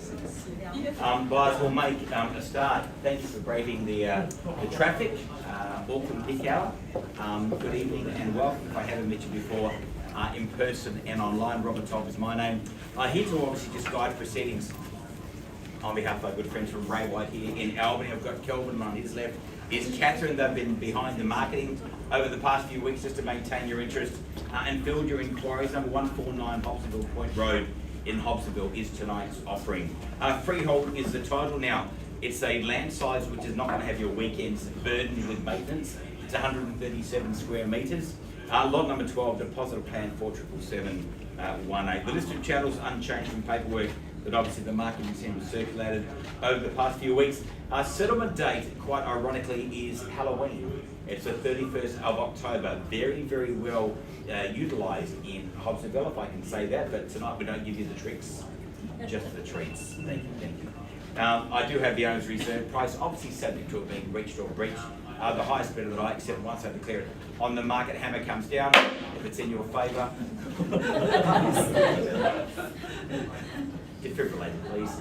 Guys, we'll make a start. Thank you for braving the traffic. Auckland peak hour. Good evening and welcome. If I haven't met you before, in person and online, Robert Top is my name. Here to obviously just guide proceedings on behalf of our good friends from Ray White here in Albany. I've got Kelvin on his left. Is Catherine. They've been behind the marketing over the past few weeks just to maintain your interest and field your inquiries. Number 149 Hobsonville Point Road in Hobsonville is tonight's offering. Freehold is the title. Now, it's a land size which is not going to have your weekends burdened with maintenance. It's 137 square metres. Lot number 12, deposit plan 477718. The list of channels unchanged from paperwork that obviously the marketing team has circulated over the past few weeks. Our settlement date, quite ironically, is Halloween. It's the 31st of October. Very, very well utilised in Hobsonville, if I can say that, but tonight we don't give you the tricks, just the treats. Thank you, thank you. I do have the owner's reserve price, obviously subject to it being reached or breached. The highest bidder that I accept once I declare it on the market, hammer comes down. If it's in your favour. Defibrillator, please.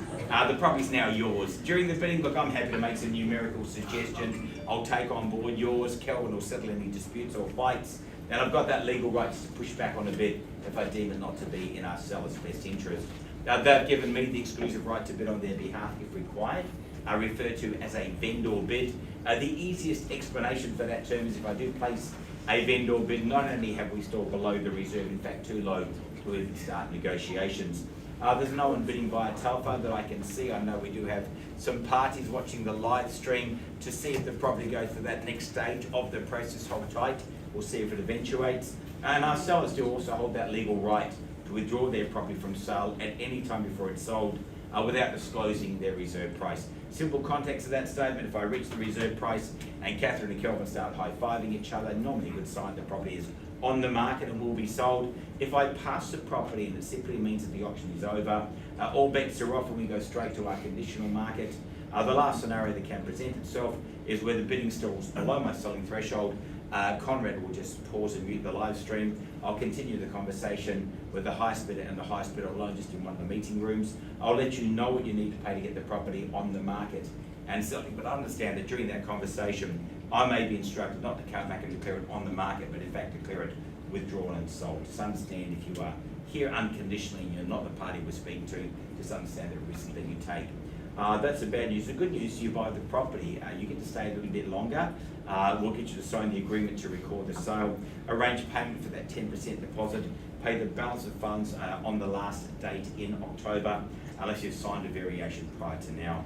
The property's now yours. During the bidding, look, I'm happy to make some numerical suggestions. I'll take on board yours. Kelvin will settle any disputes or fights. And I've got that legal right to push back on a bid if I deem it not to be in our seller's best interest. They've given me the exclusive right to bid on their behalf if required. Referred to as a vendor bid. The easiest explanation for that term is if I do place a vendor bid, not only have we still below the reserve, in fact too low to even start negotiations. There's no one bidding via telephone that I can see. I know we do have some parties watching the live stream to see if the property goes to that next stage of the process. Hold tight. We'll see if it eventuates. And our sellers do also hold that legal right to withdraw their property from sale at any time before it's sold without disclosing their reserve price. Simple context of that statement: if I reach the reserve price and Catherine and Kelvin start high-fiving each other, normally a good sign the property is on the market and will be sold. If I pass the property and it simply means that the auction is over, all bets are off and we go straight to our conditional market. The last scenario that can present itself is where the bidding still is below my selling threshold. Conrad will just pause and mute the live stream. I'll continue the conversation with the highest bidder and the highest bidder alone just in one of the meeting rooms. I'll let you know what you need to pay to get the property on the market and selling, but understand that during that conversation I may be instructed not to come back and declare it on the market, but in fact declare it withdrawn and sold. Just understand if you are here unconditionally and you're not the party we're speaking to, just understand the risk that you take. That's the bad news. The good news, you buy the property, you get to stay a little bit longer. We'll get you to sign the agreement to record the sale, arrange payment for that 10% deposit, pay the balance of funds on the last date in October, unless you've signed a variation prior to now.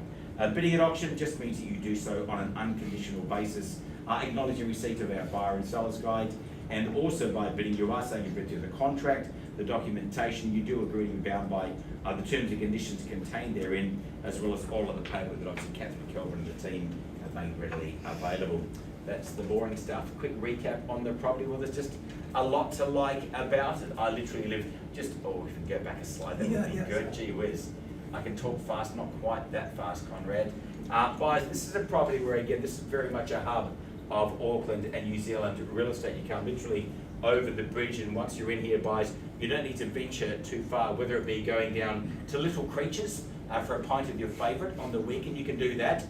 Bidding at auction just means that you do so on an unconditional basis, acknowledging receipt of our buyer and seller's guide, and also by bidding you are saying you bid to the contract, the documentation. You do agree to be bound by the terms and conditions contained therein, as well as all of the paperwork that obviously Catherine, Kelvin and the team have made readily available. That's the boring stuff. Quick recap on the property. Well, there's just a lot to like about it. I literally live just, oh, if we can go back a slide, that would be good. Gee whiz. I can talk fast, not quite that fast, Conrad. Guys, this is a property where, again, this is very much a hub of Auckland and New Zealand real estate. You come literally over the bridge, and once you're in here, guys, you don't need to venture too far, whether it be going down to Little Creatures for a pint of your favourite on the weekend. You can do that.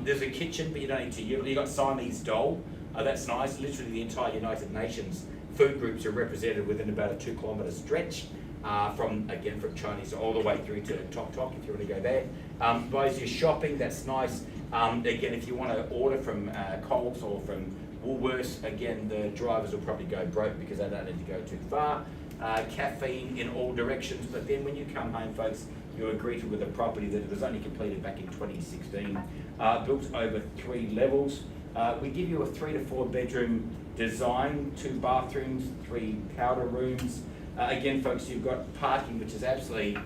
There's a kitchen, but you don't need to. You've got Siamese doll. That's nice. Literally the entire United Nations food groups are represented within about a 2 kilometre stretch. From Chinese all the way through to Tok Tok, if you want to go there. Guys, you're shopping, that's nice. Again, if you want to order from Coles or from Woolworths, again, the drivers will probably go broke because they don't need to go too far. Caffeine in all directions, but then when you come home, folks, you're greeted with a property that was only completed back in 2016, built over 3 levels. We give you a 3 to 4 bedroom design, 2 bathrooms, 3 powder rooms. Again, folks, you've got parking, which is absolutely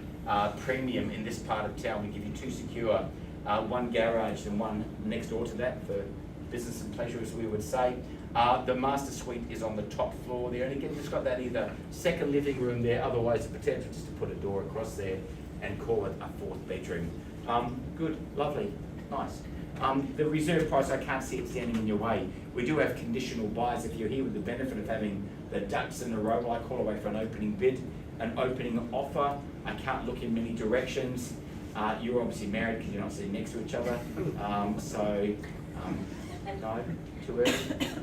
premium in this part of town. We give you 2 secure, 1 garage and 1 next door to that for business and pleasure, as we would say. The master suite is on the top floor there, and again, you've got that either second living room there, otherwise the potential just to put a door across there and call it a 4th bedroom. Good, lovely, nice. The reserve price, I can't see it standing in your way. We do have conditional buys. If you're here with the benefit of having the ducks in a row, I call away for an opening bid, an opening offer. I can't look in many directions. You're obviously married because you're not sitting next to each other. No, too early.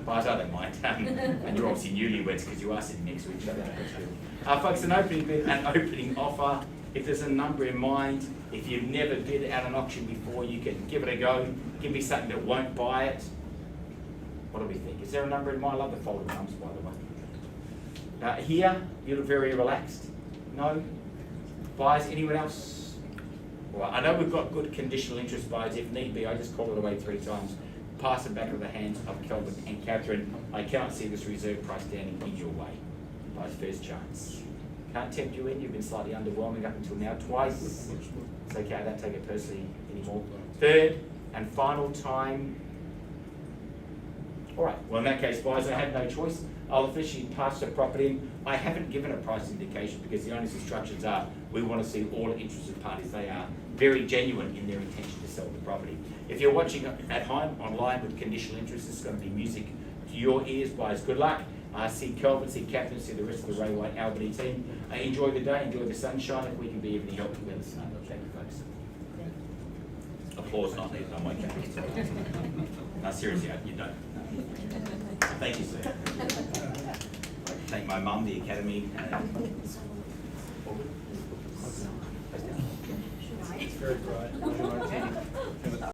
But I don't mind. And you're obviously newlyweds because you are sitting next to each other. Folks, an opening bid, an opening offer. If there's a number in mind, if you've never bid at an auction before, you can give it a go. Give me something that won't buy it. What do we think? Is there a number in mind? I love the folded arms, by the way. Here, you look very relaxed. No? Buyers, anyone else? Well, I know we've got good conditional interest buyers. If need be, I just call it away 3 times. Pass it back into the hands of Kelvin and Catherine. I cannot see this reserve price standing in your way. Buyer's first chance. Can't tempt you in. You've been slightly underwhelming up until now. Twice. It's okay. I don't take it personally anymore. Third and final time. All right. Well, in that case, buyers, I have no choice. I'll officially pass the property in. I haven't given a price indication because the owner's instructions are we want to see all interested parties. They are very genuine in their intention to sell the property. If you're watching at home, online with conditional interest, it's going to be music to your ears. Buyers, good luck. See Kelvin, see Catherine, see the rest of the Ray White Albany team. Enjoy the day, enjoy the sunshine. If we can be of any help, let us know. Thank you, folks. Applause not needed, I'm okay. No, seriously, you don't. Thank you, sir. Thank my mum, the academy. It's very bright.